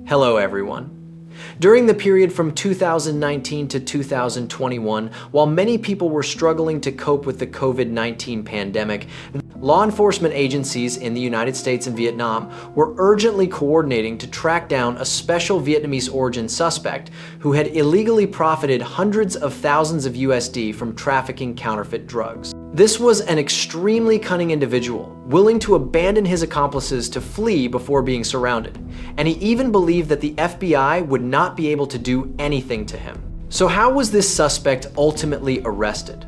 Hello everyone. During the period from 2019 to 2021, while many people were struggling to cope with the COVID-19 pandemic, law enforcement agencies in the United States and Vietnam were urgently coordinating to track down a special Vietnamese origin suspect who had illegally profited hundreds of thousands of USD from trafficking counterfeit drugs. This was an extremely cunning individual, willing to abandon his accomplices to flee before being surrounded, and he even believed that the FBI would not be able to do anything to him. So how was this suspect ultimately arrested?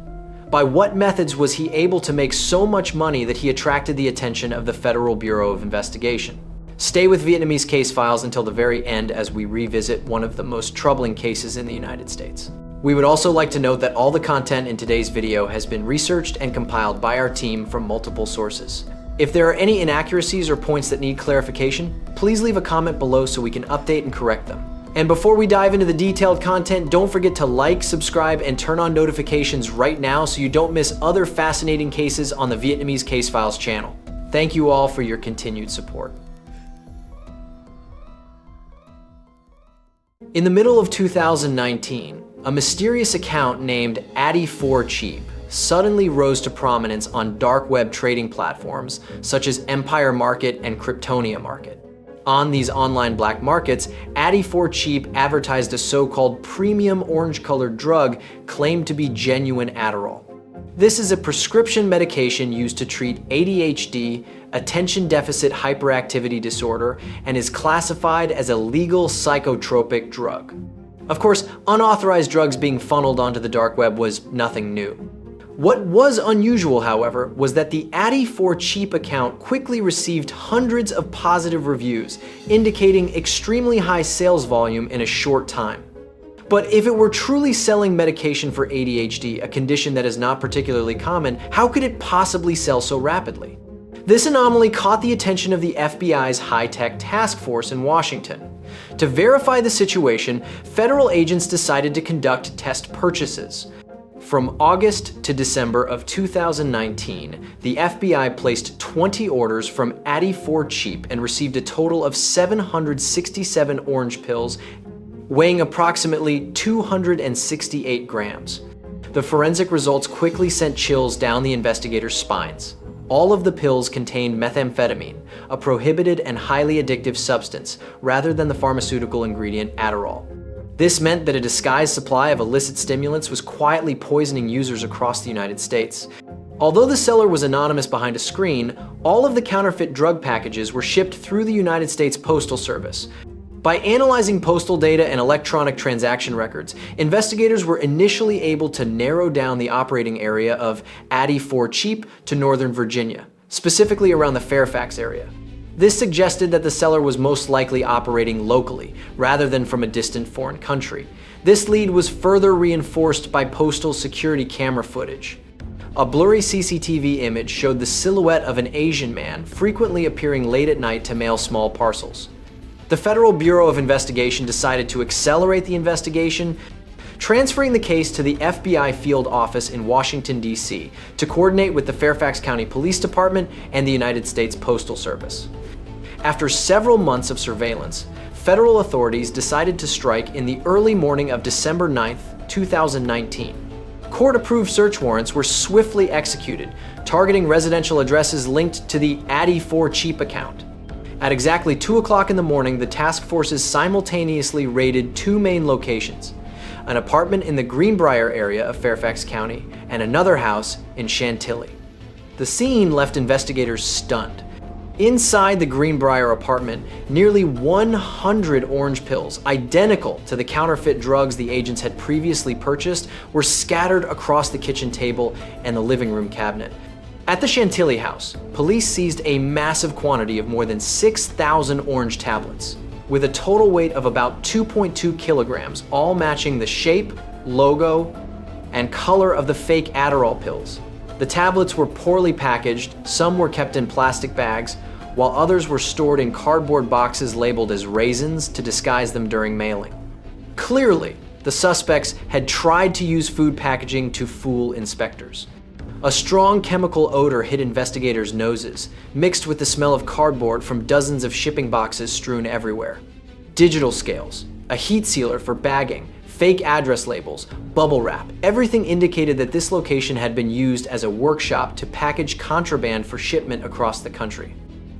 By what methods was he able to make so much money that he attracted the attention of the Federal Bureau of Investigation? Stay with Vietnamese Case Files until the very end as we revisit one of the most troubling cases in the United States. We would also like to note that all the content in today's video has been researched and compiled by our team from multiple sources. If there are any inaccuracies or points that need clarification, please leave a comment below so we can update and correct them. And before we dive into the detailed content, don't forget to like, subscribe, and turn on notifications right now so you don't miss other fascinating cases on the Vietnamese Case Files channel. Thank you all for your continued support. In the middle of 2019, a mysterious account named Addy4Cheap suddenly rose to prominence on dark web trading platforms such as Empire Market and Kryptonia Market. On these online black markets, Addy4Cheap advertised a so-called premium orange-colored drug claimed to be genuine Adderall. This is a prescription medication used to treat ADHD, attention deficit hyperactivity disorder, and is classified as a legal psychotropic drug. Of course, unauthorized drugs being funneled onto the dark web was nothing new. What was unusual, however, was that the Addy4Cheap account quickly received hundreds of positive reviews, indicating extremely high sales volume in a short time. But if it were truly selling medication for ADHD, a condition that is not particularly common, how could it possibly sell so rapidly? This anomaly caught the attention of the FBI's high-tech task force in Washington. To verify the situation, federal agents decided to conduct test purchases. From August to December of 2019, the FBI placed 20 orders from Addy4Cheap and received a total of 767 orange pills, weighing approximately 268 grams. The forensic results quickly sent chills down the investigators' spines. All of the pills contained methamphetamine, a prohibited and highly addictive substance, rather than the pharmaceutical ingredient Adderall. This meant that a disguised supply of illicit stimulants was quietly poisoning users across the United States. Although the seller was anonymous behind a screen, all of the counterfeit drug packages were shipped through the United States Postal Service. By analyzing postal data and electronic transaction records, investigators were initially able to narrow down the operating area of Addy4Cheap to Northern Virginia, specifically around the Fairfax area. This suggested that the seller was most likely operating locally, rather than from a distant foreign country. This lead was further reinforced by postal security camera footage. A blurry CCTV image showed the silhouette of an Asian man frequently appearing late at night to mail small parcels. The Federal Bureau of Investigation decided to accelerate the investigation, transferring the case to the FBI field office in Washington, D.C. to coordinate with the Fairfax County Police Department and the United States Postal Service. After several months of surveillance, federal authorities decided to strike in the early morning of December 9th, 2019. Court-approved search warrants were swiftly executed, targeting residential addresses linked to the Addy4Cheap account. At exactly 2 o'clock in the morning, the task forces simultaneously raided two main locations: an apartment in the Greenbrier area of Fairfax County and another house in Chantilly. The scene left investigators stunned. Inside the Greenbrier apartment, nearly 100 orange pills, identical to the counterfeit drugs the agents had previously purchased, were scattered across the kitchen table and the living room cabinet. At the Chantilly house, police seized a massive quantity of more than 6,000 orange tablets, with a total weight of about 2.2 kilograms, all matching the shape, logo, and color of the fake Adderall pills. The tablets were poorly packaged, some were kept in plastic bags, while others were stored in cardboard boxes labeled as raisins to disguise them during mailing. Clearly, the suspects had tried to use food packaging to fool inspectors. A strong chemical odor hit investigators' noses, mixed with the smell of cardboard from dozens of shipping boxes strewn everywhere. Digital scales, a heat sealer for bagging, fake address labels, bubble wrap, everything indicated that this location had been used as a workshop to package contraband for shipment across the country.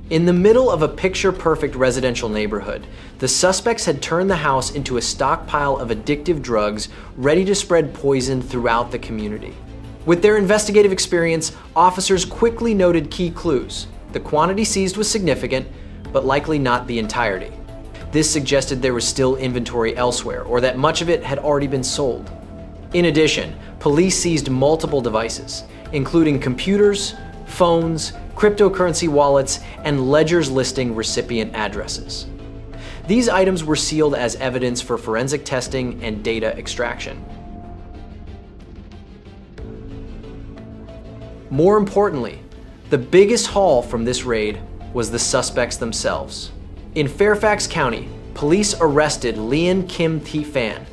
In the middle of a picture-perfect residential neighborhood, the suspects had turned the house into a stockpile of addictive drugs ready to spread poison throughout the community. With their investigative experience, officers quickly noted key clues. The quantity seized was significant, but likely not the entirety. This suggested there was still inventory elsewhere, or that much of it had already been sold. In addition, police seized multiple devices, including computers, phones, cryptocurrency wallets, and ledgers listing recipient addresses. These items were sealed as evidence for forensic testing and data extraction. More importantly, the biggest haul from this raid was the suspects themselves. In Fairfax County, police arrested Leon Kim Thi Phan,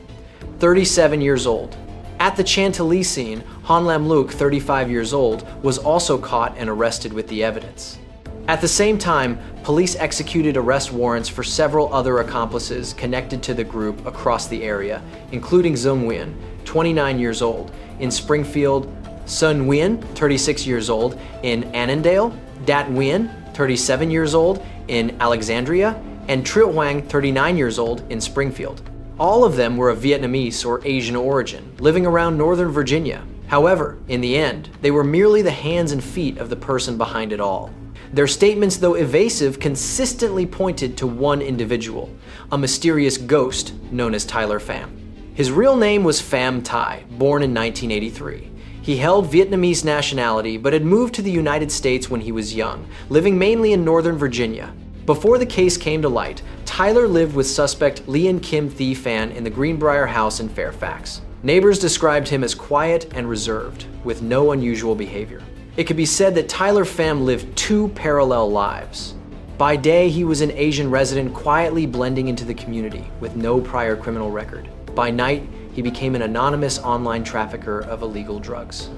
37 years old. At the Chantilly scene, Han Lam Luc, 35 years old, was also caught and arrested with the evidence. At the same time, police executed arrest warrants for several other accomplices connected to the group across the area, including Zung Nguyen, 29 years old, in Springfield, Sun Nguyen, 36 years old, in Annandale, Dat Nguyen, 37 years old, in Alexandria, and Trill Hoang, 39 years old, in Springfield. All of them were of Vietnamese or Asian origin, living around Northern Virginia. However, in the end, they were merely the hands and feet of the person behind it all. Their statements, though evasive, consistently pointed to one individual, a mysterious ghost known as Tyler Pham. His real name was Pham Thai, born in 1983. He held Vietnamese nationality but had moved to the United States when he was young, living mainly in Northern Virginia. Before the case came to light, Tyler lived with suspect Leon Kim Thi Phan in the Greenbrier house in Fairfax. Neighbors described him as quiet and reserved, with no unusual behavior. It could be said that Tyler Pham lived two parallel lives. By day, he was an Asian resident quietly blending into the community with no prior criminal record. By night, he became an anonymous online trafficker of illegal drugs.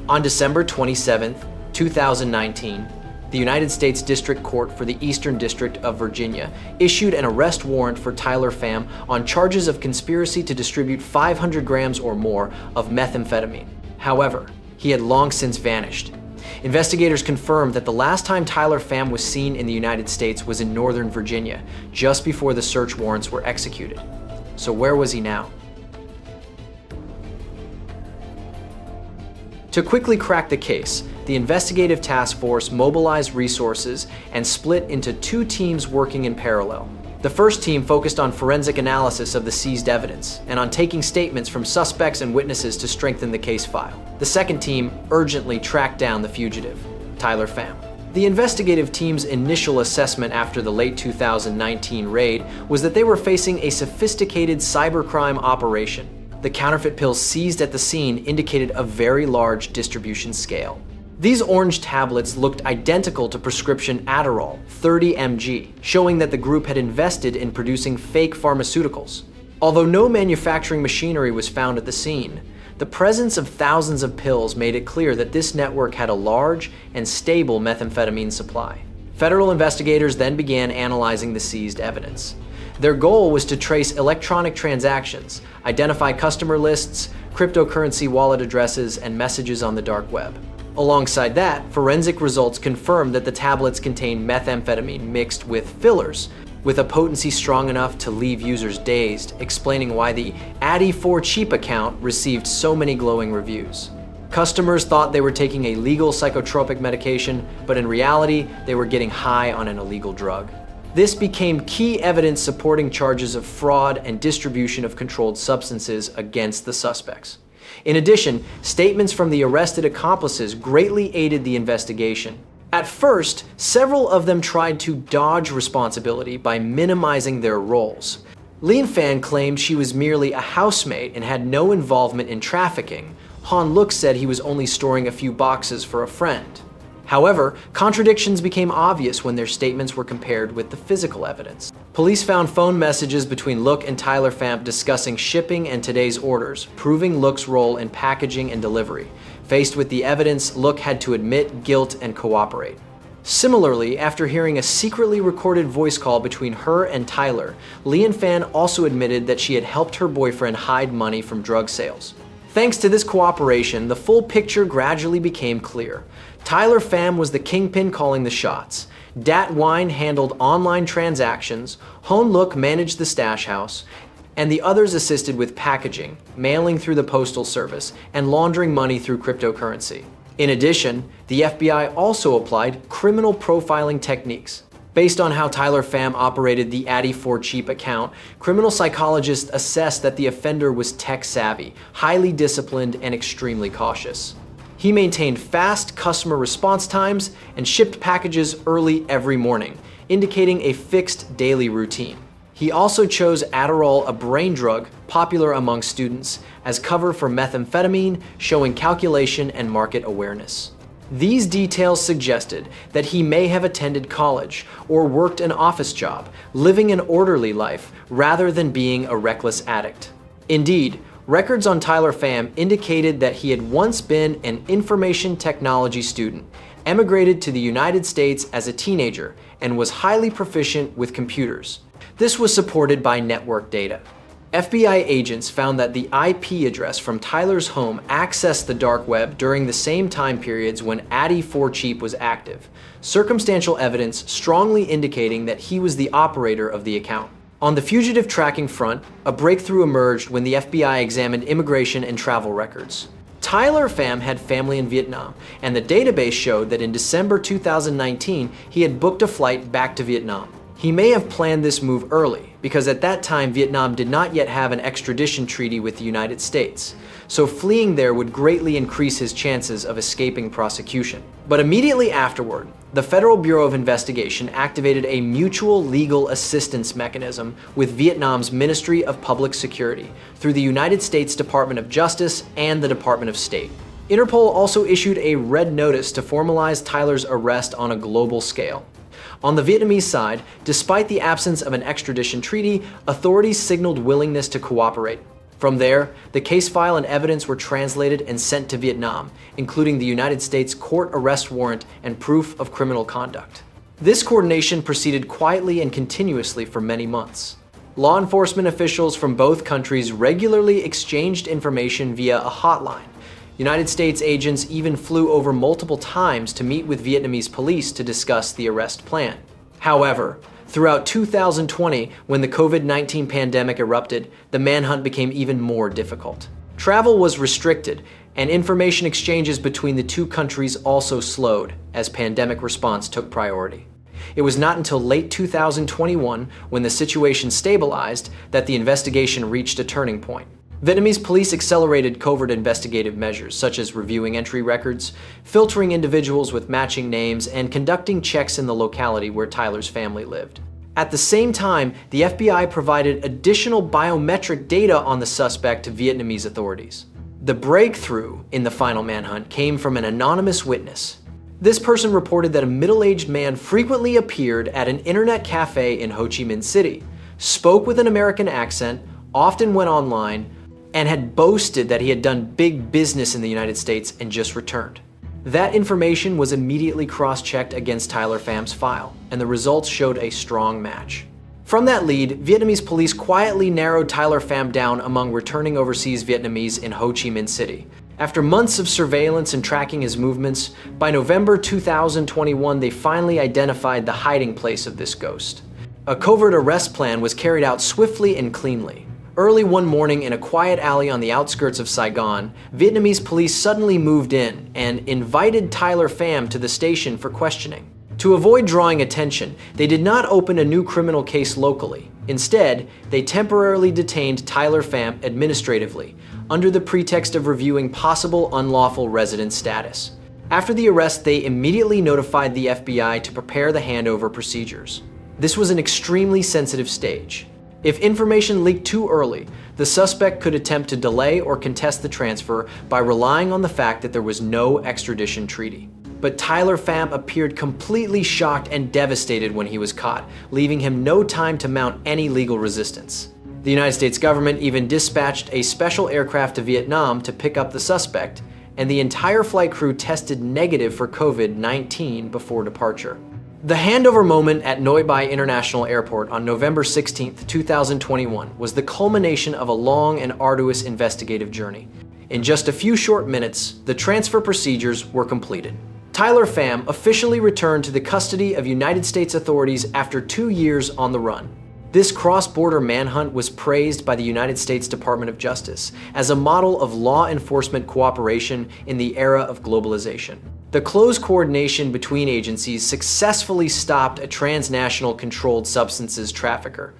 On December 27, 2019, the United States District Court for the Eastern District of Virginia issued an arrest warrant for Tyler Pham on charges of conspiracy to distribute 500 grams or more of methamphetamine. However, he had long since vanished. Investigators confirmed that the last time Tyler Pham was seen in the United States was in Northern Virginia, just before the search warrants were executed. So where was he now? To quickly crack the case, the investigative task force mobilized resources and split into two teams working in parallel. The first team focused on forensic analysis of the seized evidence and on taking statements from suspects and witnesses to strengthen the case file. The second team urgently tracked down the fugitive, Tyler Pham. The investigative team's initial assessment after the late 2019 raid was that they were facing a sophisticated cybercrime operation. The counterfeit pills seized at the scene indicated a very large distribution scale. These orange tablets looked identical to prescription Adderall, 30 mg, showing that the group had invested in producing fake pharmaceuticals. Although no manufacturing machinery was found at the scene, the presence of thousands of pills made it clear that this network had a large and stable methamphetamine supply. Federal investigators then began analyzing the seized evidence. Their goal was to trace electronic transactions, identify customer lists, cryptocurrency wallet addresses, and messages on the dark web. Alongside that, forensic results confirmed that the tablets contained methamphetamine mixed with fillers, with a potency strong enough to leave users dazed, explaining why the Addy4 Cheap account received so many glowing reviews. Customers thought they were taking a legal psychotropic medication, but in reality, they were getting high on an illegal drug. This became key evidence supporting charges of fraud and distribution of controlled substances against the suspects. In addition, statements from the arrested accomplices greatly aided the investigation. At first, several of them tried to dodge responsibility by minimizing their roles. Leon Phan claimed she was merely a housemate and had no involvement in trafficking. Han Luc said he was only storing a few boxes for a friend. However, contradictions became obvious when their statements were compared with the physical evidence. Police found phone messages between Luc and Tyler Pham discussing shipping and today's orders, proving Luc's role in packaging and delivery. Faced with the evidence, Luc had to admit guilt and cooperate. Similarly, after hearing a secretly recorded voice call between her and Tyler, Leanne Phan also admitted that she had helped her boyfriend hide money from drug sales. Thanks to this cooperation, the full picture gradually became clear. Tyler Pham was the kingpin calling the shots. Dat Wine handled online transactions, Hoan Look managed the stash house, and the others assisted with packaging, mailing through the postal service, and laundering money through cryptocurrency. In addition, the FBI also applied criminal profiling techniques. Based on how Tyler Pham operated the Addy4Cheap account, criminal psychologists assessed that the offender was tech-savvy, highly disciplined, and extremely cautious. He maintained fast customer response times and shipped packages early every morning, indicating a fixed daily routine. He also chose Adderall, a brain drug popular among students, as cover for methamphetamine, showing calculation and market awareness. These details suggested that he may have attended college or worked an office job, living an orderly life rather than being a reckless addict. Indeed, records on Tyler Pham indicated that he had once been an information technology student, emigrated to the United States as a teenager, and was highly proficient with computers. This was supported by network data. FBI agents found that the IP address from Tyler's home accessed the dark web during the same time periods when Addy4Cheap was active, circumstantial evidence strongly indicating that he was the operator of the account. On the fugitive tracking front, a breakthrough emerged when the FBI examined immigration and travel records. Tyler Pham had family in Vietnam, and the database showed that in December 2019, he had booked a flight back to Vietnam. He may have planned this move early, because at that time Vietnam did not yet have an extradition treaty with the United States, so fleeing there would greatly increase his chances of escaping prosecution. But immediately afterward, the Federal Bureau of Investigation activated a mutual legal assistance mechanism with Vietnam's Ministry of Public Security through the United States Department of Justice and the Department of State. Interpol also issued a red notice to formalize Tyler's arrest on a global scale. On the Vietnamese side, despite the absence of an extradition treaty, authorities signaled willingness to cooperate. From there, the case file and evidence were translated and sent to Vietnam, including the United States court arrest warrant and proof of criminal conduct. This coordination proceeded quietly and continuously for many months. Law enforcement officials from both countries regularly exchanged information via a hotline. United States agents even flew over multiple times to meet with Vietnamese police to discuss the arrest plan. However, throughout 2020, when the COVID-19 pandemic erupted, the manhunt became even more difficult. Travel was restricted, and information exchanges between the two countries also slowed as pandemic response took priority. It was not until late 2021, when the situation stabilized, that the investigation reached a turning point. Vietnamese police accelerated covert investigative measures, such as reviewing entry records, filtering individuals with matching names, and conducting checks in the locality where Tyler's family lived. At the same time, the FBI provided additional biometric data on the suspect to Vietnamese authorities. The breakthrough in the final manhunt came from an anonymous witness. This person reported that a middle-aged man frequently appeared at an internet cafe in Ho Chi Minh City, spoke with an American accent, often went online, and had boasted that he had done big business in the United States and just returned. That information was immediately cross-checked against Tyler Pham's file, and the results showed a strong match. From that lead, Vietnamese police quietly narrowed Tyler Pham down among returning overseas Vietnamese in Ho Chi Minh City. After months of surveillance and tracking his movements, by November 2021 they finally identified the hiding place of this ghost. A covert arrest plan was carried out swiftly and cleanly. Early one morning in a quiet alley on the outskirts of Saigon, Vietnamese police suddenly moved in and invited Tyler Pham to the station for questioning. To avoid drawing attention, they did not open a new criminal case locally. Instead, they temporarily detained Tyler Pham administratively, under the pretext of reviewing possible unlawful resident status. After the arrest, they immediately notified the FBI to prepare the handover procedures. This was an extremely sensitive stage. If information leaked too early, the suspect could attempt to delay or contest the transfer by relying on the fact that there was no extradition treaty. But Tyler Pham appeared completely shocked and devastated when he was caught, leaving him no time to mount any legal resistance. The United States government even dispatched a special aircraft to Vietnam to pick up the suspect, and the entire flight crew tested negative for COVID-19 before departure. The handover moment at Noi Bai International Airport on November 16, 2021 was the culmination of a long and arduous investigative journey. In just a few short minutes, the transfer procedures were completed. Tyler Pham officially returned to the custody of United States authorities after 2 years on the run. This cross-border manhunt was praised by the United States Department of Justice as a model of law enforcement cooperation in the era of globalization. The close coordination between agencies successfully stopped a transnational controlled substances trafficker.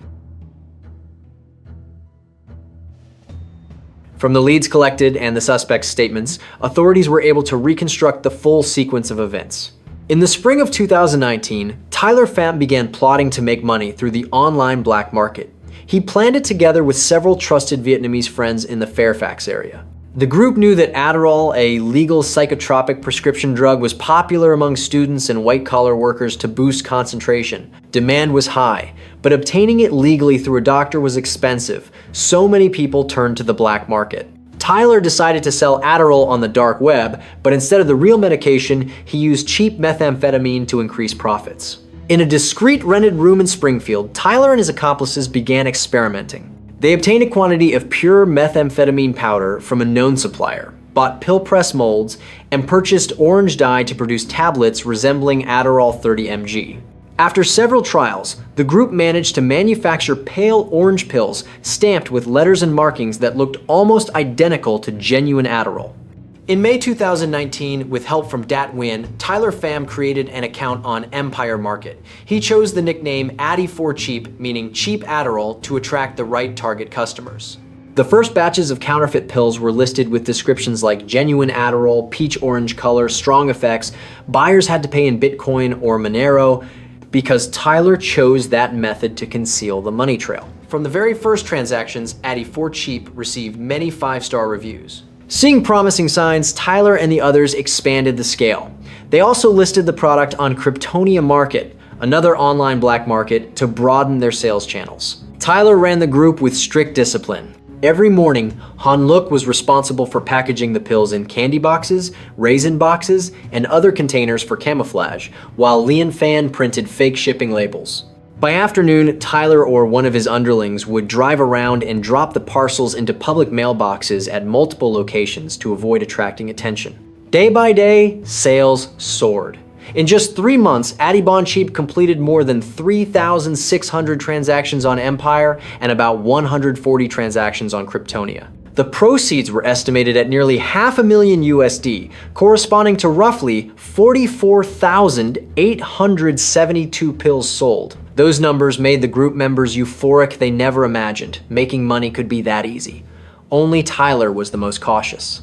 From the leads collected and the suspect's statements, authorities were able to reconstruct the full sequence of events. In the spring of 2019, Tyler Pham began plotting to make money through the online black market. He planned it together with several trusted Vietnamese friends in the Fairfax area. The group knew that Adderall, a legal psychotropic prescription drug, was popular among students and white-collar workers to boost concentration. Demand was high, but obtaining it legally through a doctor was expensive. So many people turned to the black market. Tyler decided to sell Adderall on the dark web, but instead of the real medication, he used cheap methamphetamine to increase profits. In a discreet rented room in Springfield, Tyler and his accomplices began experimenting. They obtained a quantity of pure methamphetamine powder from a known supplier, bought pill press molds, and purchased orange dye to produce tablets resembling Adderall 30 mg. After several trials, the group managed to manufacture pale orange pills stamped with letters and markings that looked almost identical to genuine Adderall. In May 2019, with help from Dat Nguyen, Tyler Pham created an account on Empire Market. He chose the nickname Addy for Cheap, meaning cheap Adderall, to attract the right target customers. The first batches of counterfeit pills were listed with descriptions like genuine Adderall, peach orange color, strong effects. Buyers had to pay in Bitcoin or Monero, because Tyler chose that method to conceal the money trail. From the very first transactions, Addy for Cheap received many 5-star reviews. Seeing promising signs, Tyler and the others expanded the scale. They also listed the product on Kryptonia Market, another online black market, to broaden their sales channels. Tyler ran the group with strict discipline. Every morning, Han Luk was responsible for packaging the pills in candy boxes, raisin boxes, and other containers for camouflage, while Lian Fan printed fake shipping labels. By afternoon, Tyler or one of his underlings would drive around and drop the parcels into public mailboxes at multiple locations to avoid attracting attention. Day by day, sales soared. In just 3 months, Addy Bon Cheap completed more than 3,600 transactions on Empire and about 140 transactions on Kryptonia. The proceeds were estimated at nearly $500,000 USD, corresponding to roughly 44,872 pills sold. Those numbers made the group members euphoric they never imagined. Making money could be that easy. Only Tyler was the most cautious.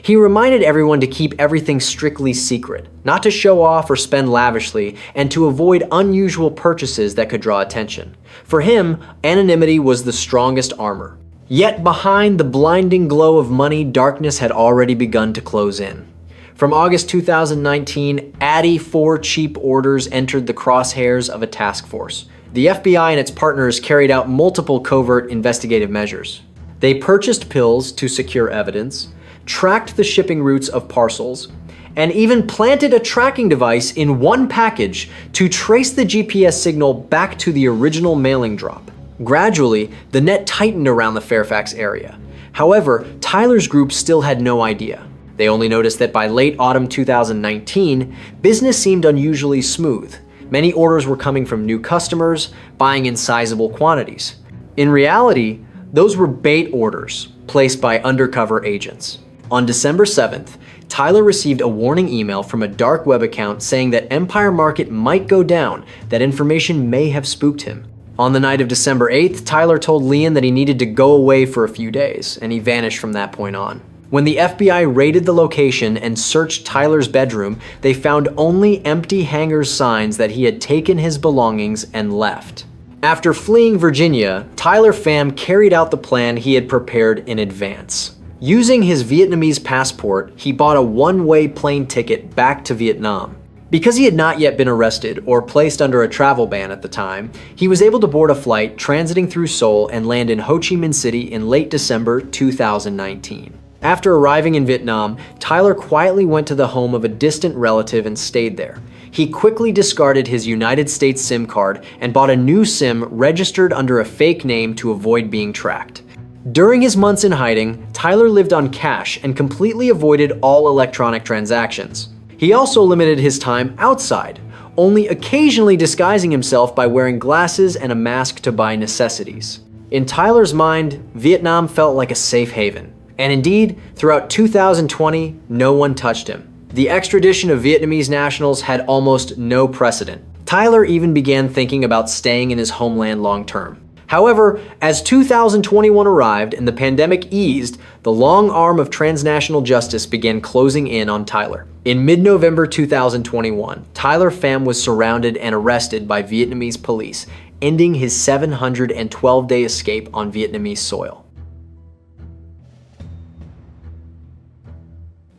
He reminded everyone to keep everything strictly secret, not to show off or spend lavishly, and to avoid unusual purchases that could draw attention. For him, anonymity was the strongest armor. Yet behind the blinding glow of money, darkness had already begun to close in. From August 2019, Addy for Cheap orders entered the crosshairs of a task force. The FBI and its partners carried out multiple covert investigative measures. They purchased pills to secure evidence, tracked the shipping routes of parcels, and even planted a tracking device in one package to trace the GPS signal back to the original mailing drop. Gradually, the net tightened around the Fairfax area. However, Tyler's group still had no idea. They only noticed that by late autumn 2019, business seemed unusually smooth. Many orders were coming from new customers, buying in sizable quantities. In reality, those were bait orders placed by undercover agents. On December 7th, Tyler received a warning email from a dark web account saying that Empire Market might go down, that information may have spooked him. On the night of December 8th, Tyler told Lian that he needed to go away for a few days, and he vanished from that point on. When the FBI raided the location and searched Tyler's bedroom, they found only empty hangar signs that he had taken his belongings and left. After fleeing Virginia, Tyler Pham carried out the plan he had prepared in advance. Using his Vietnamese passport, he bought a one-way plane ticket back to Vietnam. Because he had not yet been arrested or placed under a travel ban at the time, he was able to board a flight transiting through Seoul and land in Ho Chi Minh City in late December 2019. After arriving in Vietnam, Tyler quietly went to the home of a distant relative and stayed there. He quickly discarded his United States SIM card and bought a new SIM registered under a fake name to avoid being tracked. During his months in hiding, Tyler lived on cash and completely avoided all electronic transactions. He also limited his time outside, only occasionally disguising himself by wearing glasses and a mask to buy necessities. In Tyler's mind, Vietnam felt like a safe haven. And indeed, throughout 2020, no one touched him. The extradition of Vietnamese nationals had almost no precedent. Tyler even began thinking about staying in his homeland long term. However, as 2021 arrived and the pandemic eased, the long arm of transnational justice began closing in on Tyler. In mid-November 2021, Tyler Pham was surrounded and arrested by Vietnamese police, ending his 712-day escape on Vietnamese soil.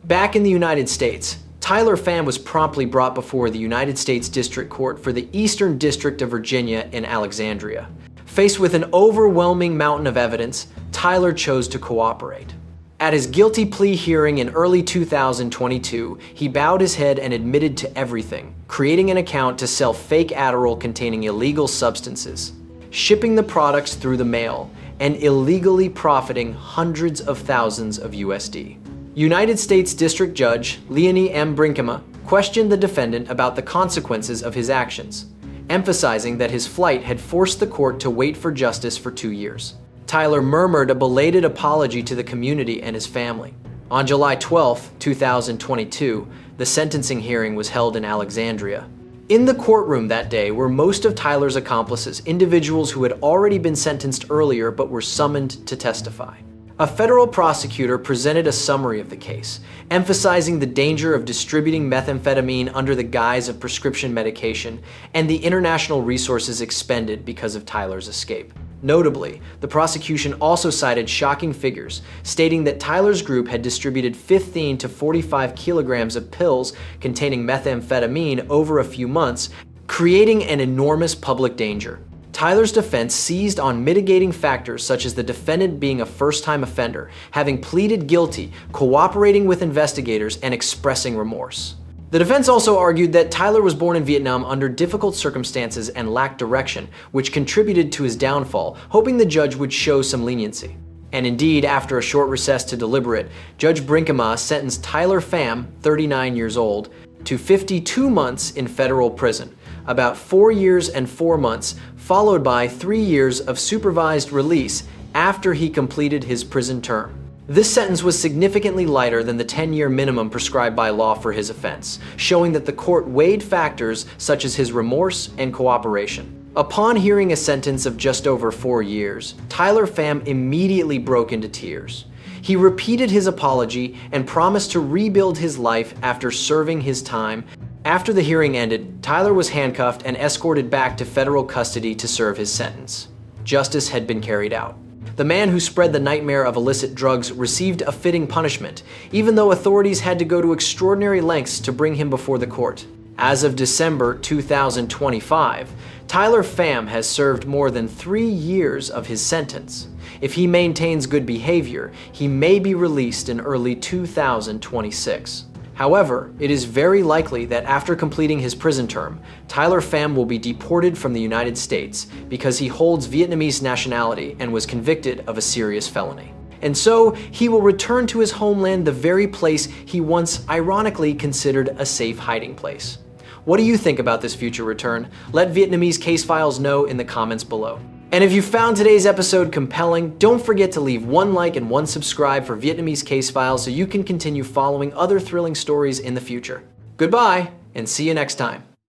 Back in the United States, Tyler Pham was promptly brought before the United States District Court for the Eastern District of Virginia in Alexandria. Faced with an overwhelming mountain of evidence, Tyler chose to cooperate. At his guilty plea hearing in early 2022, he bowed his head and admitted to everything, creating an account to sell fake Adderall containing illegal substances, shipping the products through the mail, and illegally profiting hundreds of thousands of USD. United States District Judge Leonie M. Brinkema questioned the defendant about the consequences of his actions, emphasizing that his flight had forced the court to wait for justice for 2 years. Tyler murmured a belated apology to the community and his family. On July 12, 2022, the sentencing hearing was held in Alexandria. In the courtroom that day were most of Tyler's accomplices, individuals who had already been sentenced earlier but were summoned to testify. A federal prosecutor presented a summary of the case, emphasizing the danger of distributing methamphetamine under the guise of prescription medication and the international resources expended because of Tyler's escape. Notably, the prosecution also cited shocking figures, stating that Tyler's group had distributed 15 to 45 kilograms of pills containing methamphetamine over a few months, creating an enormous public danger. Tyler's defense seized on mitigating factors such as the defendant being a first-time offender, having pleaded guilty, cooperating with investigators, and expressing remorse. The defense also argued that Tyler was born in Vietnam under difficult circumstances and lacked direction, which contributed to his downfall, hoping the judge would show some leniency. And indeed, after a short recess to deliberate, Judge Brinkema sentenced Tyler Pham, 39 years old, to 52 months in federal prison, about 4 years and 4 months, followed by 3 years of supervised release after he completed his prison term. This sentence was significantly lighter than the 10-year minimum prescribed by law for his offense, showing that the court weighed factors such as his remorse and cooperation. Upon hearing a sentence of just over 4 years, Tyler Pham immediately broke into tears. He repeated his apology and promised to rebuild his life after serving his time. After the hearing ended, Tyler was handcuffed and escorted back to federal custody to serve his sentence. Justice had been carried out. The man who spread the nightmare of illicit drugs received a fitting punishment, even though authorities had to go to extraordinary lengths to bring him before the court. As of December 2025, Tyler Pham has served more than 3 years of his sentence. If he maintains good behavior, he may be released in early 2026. However, it is very likely that after completing his prison term, Tyler Pham will be deported from the United States because he holds Vietnamese nationality and was convicted of a serious felony. And so, he will return to his homeland, the very place he once ironically considered a safe hiding place. What do you think about this future return? Let Vietnamese Case Files know in the comments below. And if you found today's episode compelling, don't forget to leave 1 like and 1 subscribe for Vietnamese Case Files so you can continue following other thrilling stories in the future. Goodbye, and see you next time.